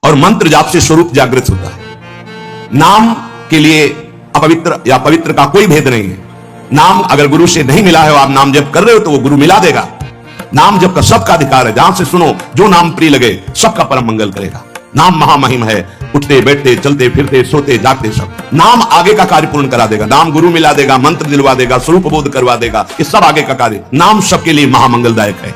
और मंत्र जाप से स्वरूप जागृत होता है। नाम के लिए अपवित्र या पवित्र का कोई भेद नहीं है। नाम अगर गुरु से नहीं मिला है और आप नाम जप कर रहे हो तो वो गुरु मिला देगा। नाम जप का सबका अधिकार है। ध्यान से सुनो, जो नाम प्रिय लगे सबका परम मंगल करेगा। नाम महामहिम है, उठते बैठते चलते फिरते सोते जागते सब। नाम आगे का कार्य पूर्ण करा देगा। नाम गुरु मिला देगा, मंत्र दिलवा देगा, स्वरूप बोध करवा देगा, ये सब आगे का कार्य। नाम सबके लिए महामंगलदायक है।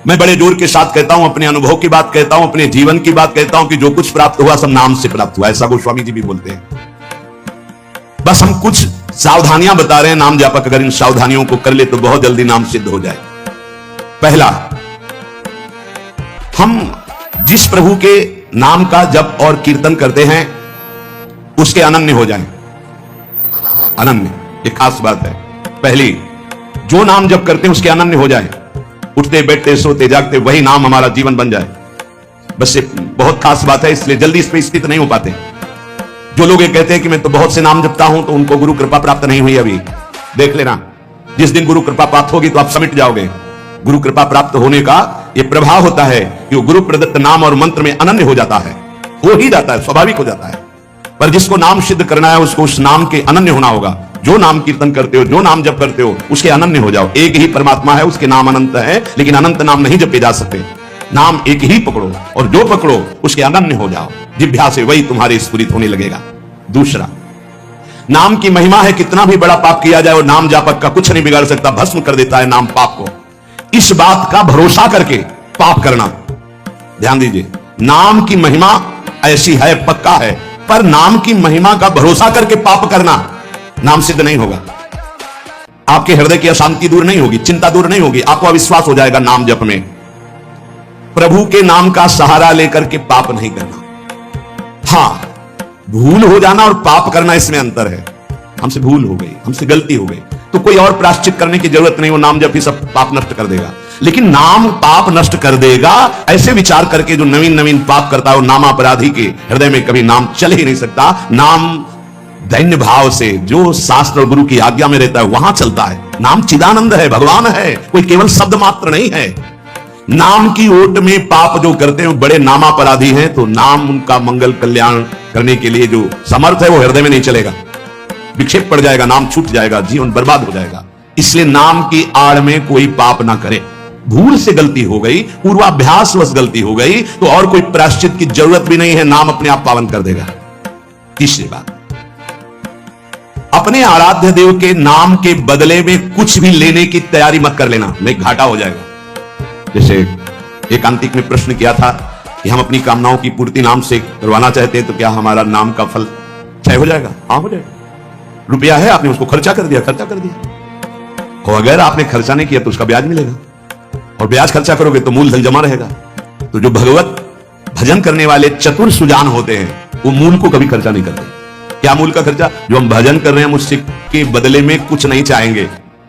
मैं बड़े जोर के साथ कहता हूं, अपने अनुभव की बात कहता हूं, अपने जीवन की बात कहता हूं कि जो कुछ प्राप्त हुआ सब नाम से प्राप्त हुआ। ऐसा गोस्वामी जी भी बोलते हैं। बस हम कुछ सावधानियां बता रहे हैं। नाम जापक अगर इन सावधानियों को कर ले तो बहुत जल्दी नाम सिद्ध हो जाए। पहला, हम जिस प्रभु के नाम का जप और कीर्तन करते हैं उसके अनन्य हो जाएं। अनन्य ये खास बात है। पहली, जो नाम जप करते हैं उसके अनन्य हो जाए। उठते बैठते सोते जागते वही नाम हमारा जीवन बन जाए। बस ये बहुत खास बात है, इसलिए जल्दी इस पर स्थित नहीं हो पाते। जो लोग ये कहते हैं कि मैं तो बहुत से नाम जपता हूं तो उनको गुरु कृपा प्राप्त नहीं हुई। अभी देख लेना, जिस दिन गुरु कृपा प्राप्त होगी तो आप समिट जाओगे। गुरु कृपा प्राप्त होने का यह प्रभाव होता है कि वो गुरु प्रदत्त नाम और मंत्र में अनन्य हो जाता है। हो ही जाता है, स्वाभाविक हो जाता है। पर जिसको नाम सिद्ध करना है उसको उस नाम के अनन्य होना होगा। जो नाम कीर्तन करते हो, जो नाम जप करते हो, उसके अनन्य हो जाओ। एक ही परमात्मा है, उसके नाम अनंत है, लेकिन अनंत नाम नहीं जपे जा सकते। नाम एक ही पकड़ो और जो पकड़ो उसके अनन्य हो जाओ। जिह्वा से वही तुम्हारे स्फुरित होने लगेगा। दूसरा, नाम की महिमा है। कितना भी बड़ा पाप किया जाए और नाम जापक का कुछ नहीं बिगाड़ सकता, भस्म कर देता है नाम पाप को। इस बात का भरोसा करके पाप करना, ध्यान दीजिए, नाम की महिमा ऐसी है, पक्का है, पर नाम की महिमा का भरोसा करके पाप करना नाम सिद्ध नहीं होगा। आपके हृदय की अशांति दूर नहीं होगी, चिंता दूर नहीं होगी, आपको अविश्वास हो जाएगा नाम जप में। प्रभु के नाम का सहारा लेकर के पाप नहीं करना। हां, भूल हो जाना और पाप करना, इसमें अंतर है। हमसे भूल हो गई, हमसे गलती हो गई तो कोई और प्रायश्चित करने की जरूरत नहीं। वो नाम जप ही सब पाप नष्ट कर देगा। लेकिन नाम पाप नष्ट कर देगा ऐसे विचार करके जो नवीन नवीन पाप करता है, वो नामापराधी के हृदय में कभी नाम चल ही नहीं सकता। नाम दैन्य भाव से जो शास्त्र और गुरु की आज्ञा में रहता है वहां चलता है। नाम चिदानंद है, भगवान है, कोई केवल शब्द मात्र नहीं है। नाम की ओट में पाप जो करते हैं बड़े नामापराधी हैं, तो नाम उनका मंगल कल्याण करने के लिए जो समर्थ है वो हृदय में नहीं चलेगा, विक्षेप पड़ जाएगा, नाम छूट जाएगा, जीवन बर्बाद हो जाएगा। इसलिए नाम की आड़ में कोई पाप ना करे। भूल से गलती हो गई, पूर्वाभ्यासवश गलती हो गई तो और कोई प्रायश्चित की जरूरत भी नहीं है, नाम अपने आप पावन कर देगा। तीसरी बात, अपने आराध्य देव के नाम के बदले में कुछ भी लेने की तैयारी मत कर लेना, नहीं घाटा हो जाएगा। जैसे एकांतिक ने प्रश्न किया था कि हम अपनी कामनाओं की पूर्ति नाम से करवाना चाहते हैं तो क्या हमारा नाम का फल तय हो जाएगा? हाँ, हो जाएगा। रुपया है, आपने उसको खर्चा कर दिया, और अगर आपने खर्चा नहीं किया तो उसका ब्याज मिलेगा, और ब्याज खर्चा करोगे तो मूलधन जमा रहेगा। तो जो भगवत भजन करने वाले चतुर सुजान होते हैं वो मूल को कभी खर्चा नहीं करते। क्या मूल का खर्चा? जो हम भजन कर रहे हैं मुझसे के बदले में कुछ नहीं चाहेंगे,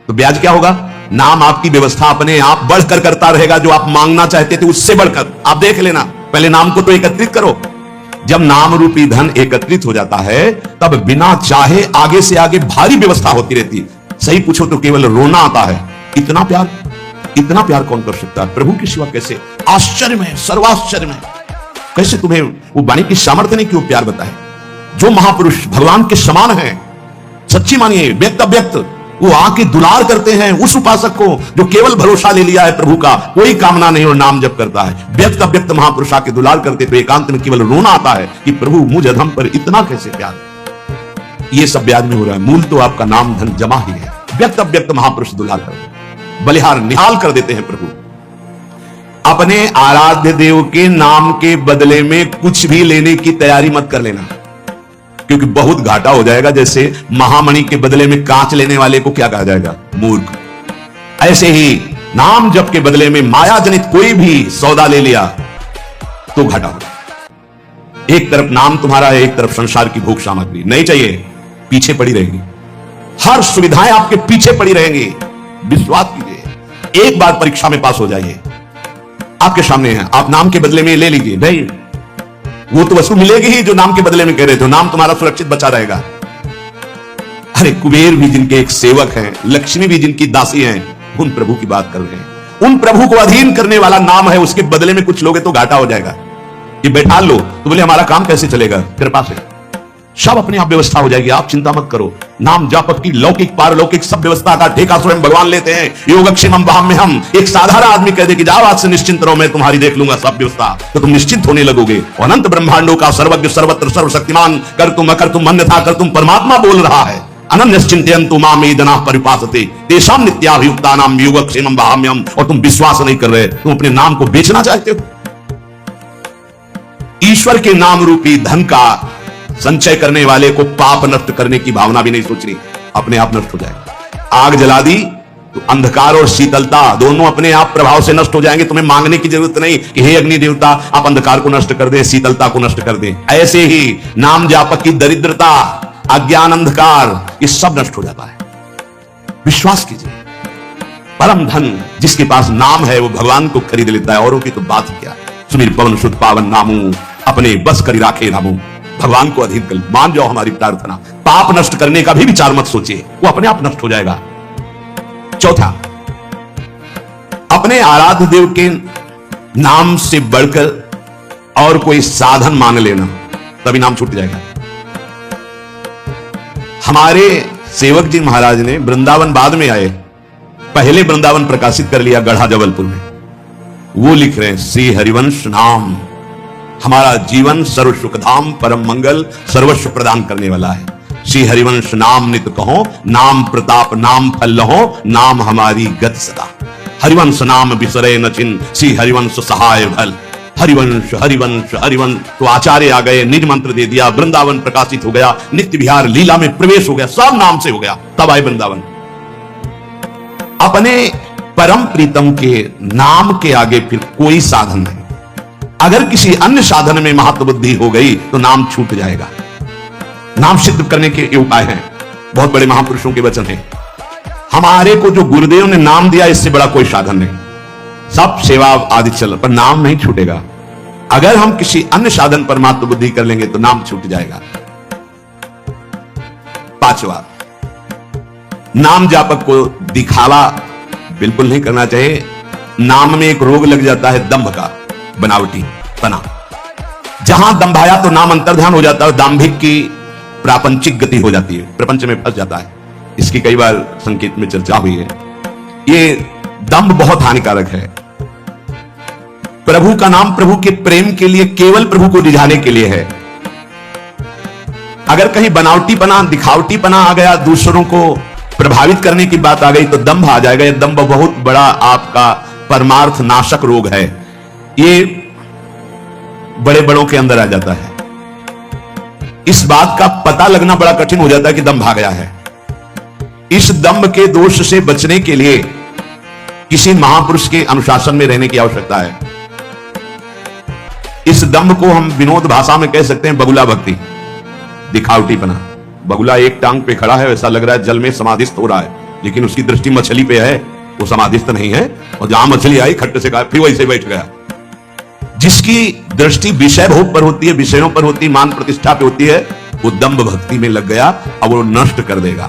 तो ब्याज क्या होगा? नाम आपकी व्यवस्था अपने आप बढ़कर करता रहेगा। जो आप मांगना चाहते थे उससे बढ़कर। आप देख लेना, पहले नाम को तो एकत्रित करो। जब नाम रूपी धन एकत्रित हो जाता है तब बिना चाहे आगे से आगे भारी व्यवस्था होती रहती। सही पूछो तो केवल रोना आता है। इतना प्यार कौन कर सकता है प्रभु के सिवा? कैसे? आश्चर्य में, सर्वाश्चर्य में। कैसे तुम्हें वो वाणी की सामर्थ्य नहीं कि वो प्यार बताए? जो महापुरुष भगवान के समान है, सच्ची मानिए, व्यक्त अव्यक्त, वो आके दुलार करते हैं उस उपासक को जो केवल भरोसा ले लिया है प्रभु का, कोई कामना नहीं और नाम जप करता है। व्यक्त अव्यक्त महापुरुष आके दुलार करते तो एकांत में केवल रोना आता है कि प्रभु मुझ अधम पर इतना कैसे प्यार। ये सब ब्याज में हो रहा है, मूल तो आपका नाम धन जमा ही है। व्यक्त अव्यक्त महापुरुष दुलार करते, बलिहार निहाल कर देते हैं प्रभु। अपने आराध्य देव के नाम के बदले में कुछ भी लेने की तैयारी मत कर लेना, क्योंकि बहुत घाटा हो जाएगा। जैसे महामणि के बदले में कांच लेने वाले को क्या कहा जाएगा? मूर्ख। ऐसे ही नाम जप के बदले में माया जनित कोई भी सौदा ले लिया तो घाटा हो। एक तरफ नाम तुम्हारा है, एक तरफ संसार की भोग सामग्री नहीं चाहिए, पीछे पड़ी रहेगी। हर सुविधाएं आपके पीछे पड़ी रहेंगी। विश्वास कीजिए, एक बार परीक्षा में पास हो जाइए, आपके सामने है, आप नाम के बदले में ले लीजिए भाई, वो तो वस्तु मिलेगी ही जो नाम के बदले में कह रहे थे। नाम तुम्हारा सुरक्षित बचा रहेगा। अरे कुबेर भी जिनके एक सेवक हैं, लक्ष्मी भी जिनकी दासी हैं, उन प्रभु की बात कर रहे हैं। उन प्रभु को अधीन करने वाला नाम है, उसके बदले में कुछ लोगे तो घाटा हो जाएगा। कि बैठा लो तो बोले हमारा काम कैसे चलेगा, कृपा से सब अपने आप व्यवस्था हो जाएगी, आप चिंता मत करो। नाम जापक की लौकिक पारलौकिक सब व्यवस्था का ठेका स्वयं भगवान लेते हैं। योगक्षेमम वहां में हम एक साधारण आदमी कह दे कि जाओ आज से निश्चिंत रहो, मैं तुम्हारी देख लूंगा सब व्यवस्था, तो तुम निश्चिंत होने लगोगे। अनंत ब्रह्मांडों का सर्वज्ञ सर्वत्र सर्वशक्तिमान कर तुम अकर तुम अन्यथा कर तुम परमात्मा बोल रहा है। अनन्यश्चिन्तयन्तु माम ये जनाः परिपासते तेषां नित्याभियुक्तानां योगक्षेमं वहाम्यहम्। और तुम विश्वास नहीं कर रहे, तुम अपने नाम को बेचना चाहते हो। ईश्वर के नाम रूपी धन का संचय करने वाले को पाप नष्ट करने की भावना भी नहीं सोच रही, अपने आप नष्ट हो जाएगा। आग जला दी तो अंधकार और शीतलता दोनों अपने आप प्रभाव से नष्ट हो जाएंगे। तुम्हें मांगने की जरूरत नहीं कि हे अग्नि देवता आप अंधकार को नष्ट कर दे, शीतलता को नष्ट कर दे। ऐसे ही नाम जापक की दरिद्रता, अज्ञान, अंधकार, ये सब नष्ट हो जाता है। विश्वास कीजिए, परम धन जिसके पास नाम है वो भगवान को खरीद लेता है, औरों की तो बात ही क्या। सुमिर पवन सुत पावन नामू अपने बस करी राखे नामू। भगवान को अधीन कर मान जाओ हमारी प्रार्थना। पाप नष्ट करने का भी विचार मत सोचिए, वो अपने आप नष्ट हो जाएगा। चौथा, अपने आराध्य देव के नाम से बढ़कर और कोई साधन मान लेना, तभी नाम छूट जाएगा। हमारे सेवक जी महाराज ने वृंदावन बाद में आए, पहले वृंदावन प्रकाशित कर लिया गढ़ा जबलपुर में। वो लिख रहे हैं श्री हरिवंश नाम हमारा जीवन सर्व सुखधाम परम मंगल सर्वस्व प्रदान करने वाला है। श्री हरिवंश नाम नित कहो, नाम प्रताप नाम फल लहो, नाम हमारी गत सदा। हरिवंश नाम बिसरे न चिन्ह, श्री हरिवंश सहाय भल। हरिवंश हरिवंश हरिवंश। तो आचार्य आ गए, निज मंत्र दे दिया, वृंदावन प्रकाशित हो गया, नित्य विहार लीला में प्रवेश हो गया, सब नाम से हो गया। तब आए वृंदावन। अपने परम प्रीतम के नाम के आगे फिर कोई साधन नहीं। अगर किसी अन्य साधन में महत्व बुद्धि हो गई तो नाम छूट जाएगा। नाम सिद्ध करने के उपाय हैं, बहुत बड़े महापुरुषों के वचन हैं। हमारे को जो गुरुदेव ने नाम दिया, इससे बड़ा कोई साधन नहीं। सब सेवा आदि चल, पर नाम नहीं छूटेगा। अगर हम किसी अन्य साधन पर महत्व बुद्धि कर लेंगे तो नाम छूट जाएगा। पांचवा, नाम जापक को दिखावा बिल्कुल नहीं करना चाहिए। नाम में एक रोग लग जाता है दंभ का, बनावटी पना। जहां दंभाया तो नाम अंतर्ध्यान हो जाता है, दाम्भिक की प्रापंचिक गति हो जाती है, प्रपंच में फंस जाता है। इसकी कई बार संकेत में चर्चा हुई है। ये दंभ बहुत हानिकारक है। प्रभु का नाम प्रभु के प्रेम के लिए, केवल प्रभु को रिझाने के लिए है। अगर कहीं बनावटी पना, दिखावटी पना आ गया, दूसरों को प्रभावित करने की बात आ गई तो दंभ आ जाएगा। यह दंभ बहुत बड़ा आपका परमार्थ नाशक रोग है। ये बड़े बड़ों के अंदर आ जाता है। इस बात का पता लगना बड़ा कठिन हो जाता है कि दंभ आ गया है। इस दंभ के दोष से बचने के लिए किसी महापुरुष के अनुशासन में रहने की आवश्यकता है। इस दंभ को हम विनोद भाषा में कह सकते हैं बगुला भक्ति, दिखावटीपना। बगुला एक टांग पे खड़ा है, ऐसा लग रहा है जल में समाधिस्थ हो रहा है, लेकिन उसकी दृष्टि मछली पे है, वो समाधिस्थ नहीं है। और जहां मछली आई खट्टे से कहा, फिर वैसे बैठ गया। जिसकी दृष्टि विषय भोग पर होती है, विषयों पर होती है, मान प्रतिष्ठा पे होती है, वो दंभ भक्ति में लग गया, अब वो नष्ट कर देगा।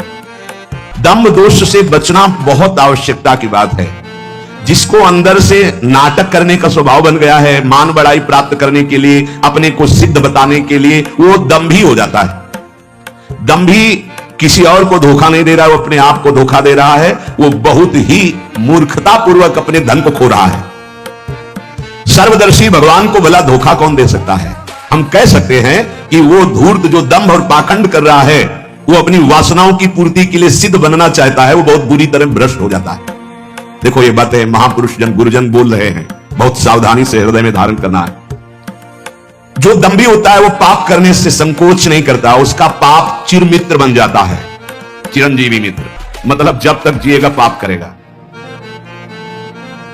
दंभ दोष से बचना बहुत आवश्यकता की बात है। जिसको अंदर से नाटक करने का स्वभाव बन गया है, मान बढ़ाई प्राप्त करने के लिए, अपने को सिद्ध बताने के लिए, वो दंभी हो जाता है। दंभी किसी और को धोखा नहीं दे रहा है, वो अपने आप को धोखा दे रहा है। वो बहुत ही मूर्खता पूर्वक अपने धन को खो रहा है। सर्वदर्शी भगवान को भला धोखा कौन दे सकता है? हम कह सकते हैं कि वो धूर्त जो दंभ और पाखंड कर रहा है, वो अपनी वासनाओं की पूर्ति के लिए सिद्ध बनना चाहता है, वो बहुत बुरी तरह भ्रष्ट हो जाता है। देखो ये बातें महापुरुष जन गुरुजन बोल रहे हैं, बहुत सावधानी से हृदय में धारण करना है। जो दंभी होता है वो पाप करने से संकोच नहीं करता, उसका पाप चिर मित्र बन जाता है, चिरंजीवी मित्र। मतलब जब तक जिएगा पाप करेगा।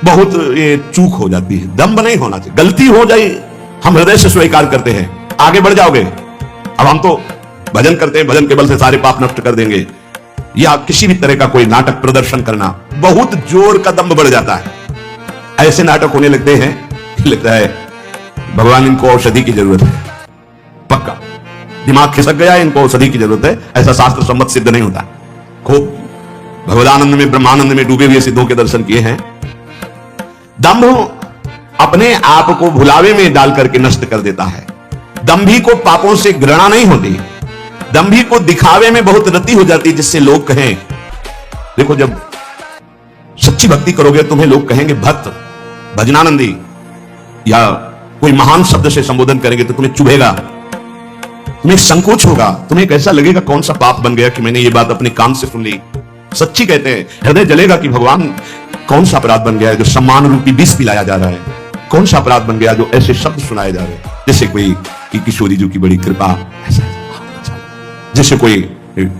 बहुत ये चूक हो जाती है, दंभ नहीं होना चाहिए। गलती हो जाए हम हृदय से स्वीकार करते हैं, आगे बढ़ जाओगे। अब हम तो भजन करते हैं, भजन के बल से सारे पाप नष्ट कर देंगे, या किसी भी तरह का कोई नाटक प्रदर्शन करना, बहुत जोर का दंभ बढ़ जाता है। ऐसे नाटक होने लगते हैं, लगता है भगवान इनको औषधि की जरूरत है। पक्का दिमाग खिसक गया, इनको औषधि की जरूरत है। ऐसा शास्त्र सम्मत सिद्ध नहीं होता। खूब भगवदानंद में, ब्रह्मानंद में डूबे हुए सिद्धों के दर्शन किए हैं। दंभ अपने आप को भुलावे में डाल करके नष्ट कर देता है। दंभी को पापों से घृणा नहीं होती, दंभी को दिखावे में बहुत रति हो जाती, जिससे लोग कहें, देखो जब सच्ची भक्ति करोगे तुम्हें लोग कहेंगे भक्त, भजनानंदी, या कोई महान शब्द से संबोधन करेंगे तो तुम्हें चुभेगा, तुम्हें संकोच होगा, तुम्हें कैसा लगेगा कौन सा पाप बन गया कि मैंने ये बात अपने कान से सुन ली। सच्ची कहते हैं, हृदय जलेगा कि भगवान कौन सा अपराध बन गया है जो सम्मान रूपी विष पिलाया जा रहा है, कौन सा अपराध बन गया जो ऐसे शब्द सुनाए जा रहे हैं, जैसे कोई कि किशोरी जी की बड़ी कृपा, जैसे कोई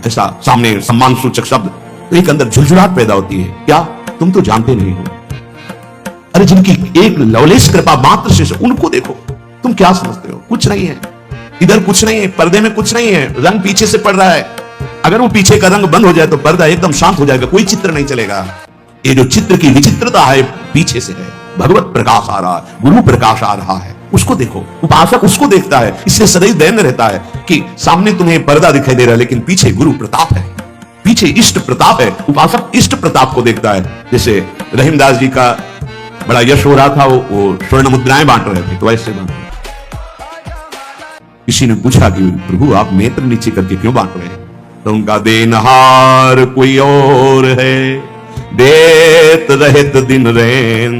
ऐसा सामने सम्मान सूचक शब्द, तो एक अंदर झुलझुलाहट पैदा होती है। क्या तुम तो जानते नहीं हो, अरे जिनकी एक लवलेश कृपा मात्र से उनको देखो, तुम क्या समझते हो, कुछ नहीं है, इधर कुछ नहीं है, पर्दे में कुछ नहीं है, रंग पीछे से पड़ रहा है, अगर वो पीछे का रंग बंद हो जाए तो पर्दा एकदम शांत हो जाएगा, कोई चित्र नहीं चलेगा। ये जो चित्र की विचित्रता है पीछे से है, भगवत प्रकाश आ रहा है, गुरु प्रकाश आ रहा है, उसको देखो। उपासक उसको देखता है, इसलिए सदैव दैन्य रहता है कि सामने तुम्हें पर्दा दिखाई दे रहा है लेकिन पीछे गुरु प्रताप है, पीछे इष्ट प्रताप है। उपासक इष्ट प्रताप को देखता है। जैसे रहीमदास जी का बड़ा यश हो रहा था, वो स्वर्ण मुद्राएं बांट रहे थे, तो ऐसे बांट रहे। किसी ने पूछा कि प्रभु आप नेत्र नीचे करके क्यों बांट रहे हैं, तो उनका देनहार कोई और है, देत रहित दिन रैन,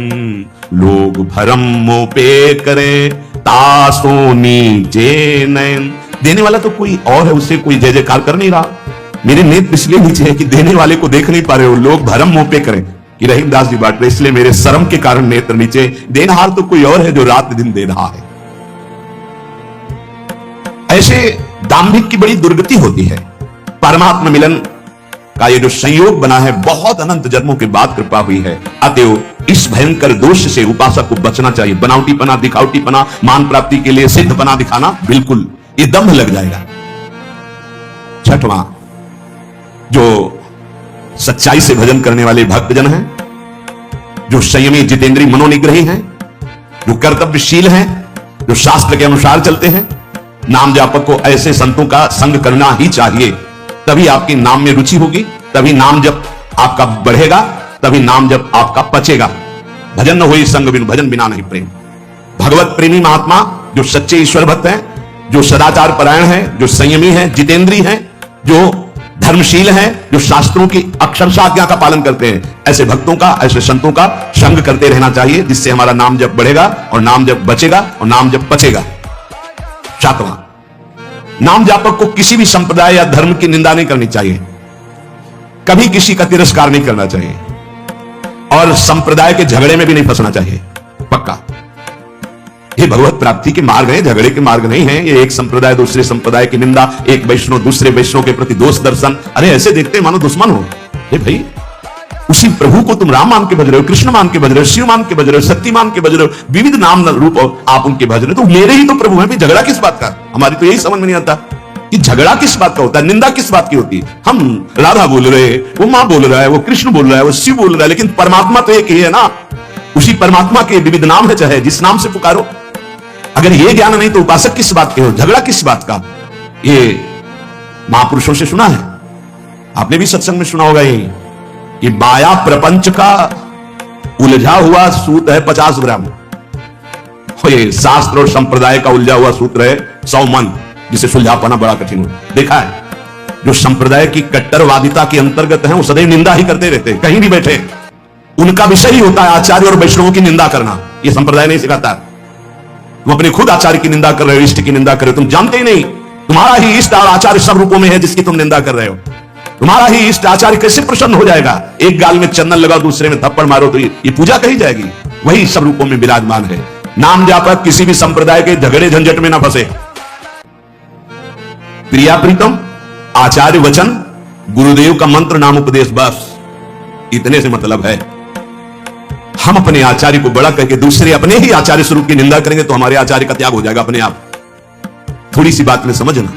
लोग भरम मोह पे करे, तासो नीचे नैन। देने वाला तो कोई और है, उससे कोई जय जयकार कर नहीं रहा। मेरे नेत्र इसलिए नीचे है कि देने वाले को देख नहीं पा रहे हो, लोग भरम मोह पे करें कि रहीमदास जी बांट रहे, इसलिए मेरे शर्म के कारण नेत्र नीचे। देनहार तो कोई और है जो रात दिन दे रहा है। ऐसे दाम्भिक की बड़ी दुर्गति होती है। परमात्मा मिलन का ये जो संयोग बना है, बहुत अनंत जन्मों के बाद कृपा हुई है। अतएव इस भयंकर दोष से उपासक को बचना चाहिए। बनावटीपना, दिखावटीपना, मान प्राप्ति के लिए सिद्धपना दिखाना, बिल्कुल ये दंभ लग जाएगा। छठवां, जो सच्चाई से भजन करने वाले भक्तजन हैं, जो संयमी जितेंद्रीय मनोनिग्रही हैं, जो कर्तव्यशील हैं, जो शास्त्र के अनुसार चलते हैं, नाम जापक को ऐसे संतों का संग करना ही चाहिए। तभी आपकी नाम में रुचि होगी, तभी नाम जप आपका बढ़ेगा, तभी नाम जप आपका पचेगा। भजन न होई संग बिन, भजन बिना नहीं प्रेम। भगवत प्रेमी महात्मा जो सच्चे ईश्वर भक्त हैं, जो सदाचार परायण हैं, जो संयमी हैं, जितेंद्रीय हैं, जो धर्मशील हैं, जो शास्त्रों की अक्षरशः आज्ञा का पालन करते हैं, ऐसे भक्तों का, ऐसे संतों का संग करते रहना चाहिए, जिससे हमारा नाम जप बढ़ेगा और नाम जप बचेगा और नाम जप पचेगा। सातवां, नाम जापक को किसी भी संप्रदाय या धर्म की निंदा नहीं करनी चाहिए, कभी किसी का तिरस्कार नहीं करना चाहिए, और संप्रदाय के झगड़े में भी नहीं फंसना चाहिए। पक्का ये भगवत प्राप्ति के मार्ग है, झगड़े के मार्ग नहीं है। ये एक संप्रदाय दूसरे संप्रदाय की निंदा, एक वैष्णव दूसरे वैष्णव के प्रति दोष दर्शन, अरे ऐसे देखते मानो दुश्मन हो। ये भाई उसी प्रभु को तुम राम मान के भज रहे हो, कृष्ण मान के भज रहे हो, शिव मान के भज रहे हो, शक्ति मान के भज रहे हो, विविध नाम रूप आप उनके भज रहे हो, तो मेरे ही तो प्रभु है, झगड़ा किस बात का? हमारी तो यही समझ में नहीं आता कि झगड़ा किस बात का होता है, निंदा किस बात की होती है। हम राधा बोल रहे हैं, वो मां बोल रहा है, वो कृष्ण बोल रहा है, वो शिव बोल रहा है, लेकिन परमात्मा तो एक ही है ना। उसी परमात्मा के विविध नाम है, चाहे जिस नाम से पुकारो। अगर ये ज्ञान नहीं तो उपासक किस बात के हो, झगड़ा किस बात का? ये महापुरुषों से सुना है, आपने भी सत्संग में सुना होगा यही कि माया प्रपंच का उलझा हुआ सूत्र है 50 ग्राम। ये शास्त्र और संप्रदाय का उलझा हुआ सूत्र है 100 मन, जिसे सुलझा पाना बड़ा कठिन हो। देखा है, जो संप्रदाय की कट्टरवादिता के अंतर्गत है, वो सदैव निंदा ही करते रहते हैं, कहीं भी बैठे उनका विषय ही होता है आचार्य और वैष्णवों की निंदा करना। ये संप्रदाय नहीं सिखाता। तुम अपने खुद आचार्य की निंदा कर रहे हो, इष्ट की निंदा कर रहे हो, तुम जानते ही नहीं तुम्हारा ही इष्ट और आचार्य सब रूपों में है जिसकी तुम निंदा कर रहे हो। तुम्हारा ही इष्ट आचार्य कैसे प्रसन्न हो जाएगा? एक गाल में चंदन लगाओ, दूसरे में थप्पड़ मारो तो ये पूजा कही जाएगी? वही सब रूपों में विराजमान है। नाम जापक किसी भी संप्रदाय के झगड़े झंझट में ना फंसे। प्रिया प्रीतम, आचार्य वचन, गुरुदेव का मंत्र, नाम उपदेश, बस इतने से मतलब है। हम अपने आचार्य को बड़ा करके दूसरे अपने ही आचार्य स्वरूप की निंदा करेंगे तो हमारे आचार्य का त्याग हो जाएगा अपने आप। थोड़ी सी बात में समझना।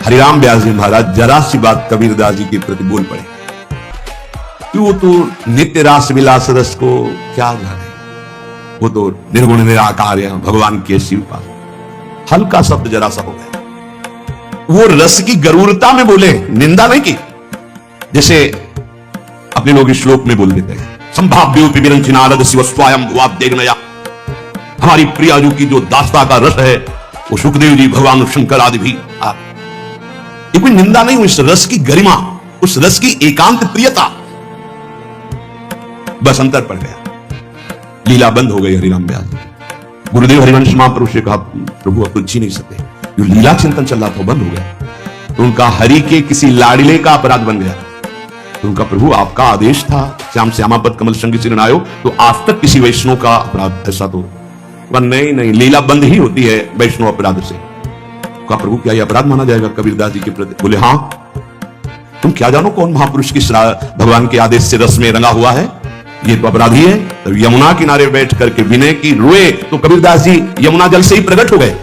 हरिराम व्यास जी महाराज जरा सी बात कबीरदास जी के प्रति बोल पड़े कि वो तो नित्य रास विलास रस को क्या जाने, वो तो निर्गुण निराकार है, भगवान के शिव पास। हल्का शब्द जरा सा हो गया, वो रस की गरूरता में बोले, निंदा नहीं की। जैसे अपने लोग श्लोक में बोल देते हैं संभाव्योपि विरंचिनारद शिव स्वयं वाद्यग्नया। हमारी प्रियाजू की जो दास्ता का रस है वो सुखदेव जी, भगवान शंकर आदि भी। ये कोई निंदा नहीं, उस रस की गरिमा, उस रस की एकांत प्रियता। बस अंतर पड़ गया, लीला बंद हो गई हरिराम व्यास जी। गुरुदेव हरिवंश महाप्रभु से कहा, प्रभु अब तो जी नहीं सकते, जो लीला चिंतन चल रहा था बंद हो गया। तो उनका हरि के किसी लाडले का अपराध बन गया। तो उनका, प्रभु आपका आदेश था श्याम श्यामापद कमल संग सिरनायो, तो आज तक किसी वैष्णव का अपराध ऐसा तो नहीं, नहीं, लीला बंद ही होती है वैष्णव अपराध से। कहा, प्रभु क्या यह अपराध माना जाएगा कबीरदास जी के प्रति? बोले हाँ, तुम क्या जानो कौन महापुरुष की भगवान के आदेश से रस में रंगा हुआ है, ये तो अपराधी है। तो यमुना किनारे बैठ करके विनय की रोए तो कबीरदास जी यमुना जल से ही प्रकट हो गए।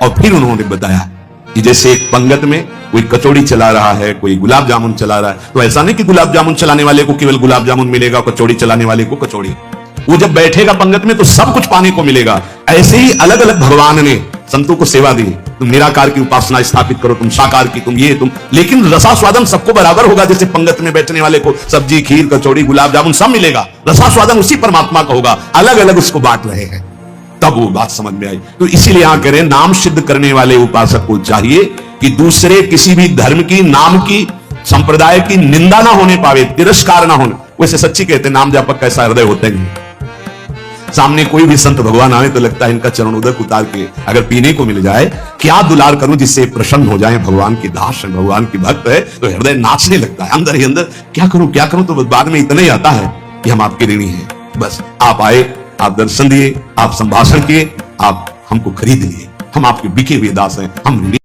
और फिर उन्होंने बताया कि जैसे एक पंगत में कोई कचौड़ी चला रहा है, कोई गुलाब जामुन चला रहा है, तो ऐसा नहीं कि गुलाब जामुन चलाने वाले को केवल गुलाब जामुन मिलेगा, कचौड़ी चलाने वाले को कचौड़ी। वो जब बैठेगा पंगत में तो सब कुछ पाने को मिलेगा। ऐसे ही अलग अलग भगवान ने संतों को सेवा दी। तुम निराकार की उपासना स्थापित करो, तुम साकार की, तुम ये, तुम, लेकिन रसास्वादन सबको बराबर होगा। जैसे पंगत में बैठने वाले को सब्जी, खीर, कचौड़ी, गुलाब जामुन सब मिलेगा, रसास्वादन उसी परमात्मा का होगा। अलग अलग उसको बांट रहे हैं, तब वो बात समझ में आई। तो इसीलिए यहां कह रहे हैं, नाम सिद्ध करने वाले उपासक को चाहिए कि दूसरे किसी भी धर्म की, नाम की, संप्रदाय की निंदा ना होने पावे, तिरस्कार ना होने। वैसे सच्ची कहते हैं, नाम जापक कैसा हृदय होते हैं। सामने कोई भी संत भगवान आए तो लगता है इनका चरण उदक उतार के अगर पीने को मिल जाए, क्या दुलार करूं जिससे प्रसन्न हो जाए। भगवान की दास है, भगवान की भक्त है, तो हृदय नाचने लगता है अंदर ही अंदर। क्या करूं, तो बाद में इतना ही आता है कि हम आपके ऋणी हैं। बस आप आए, आप दर्शन दिए, आप संभाषण किए, आप हमको खरीद लिए, हम आपके बिके हुए दास हैं, हम ऋणी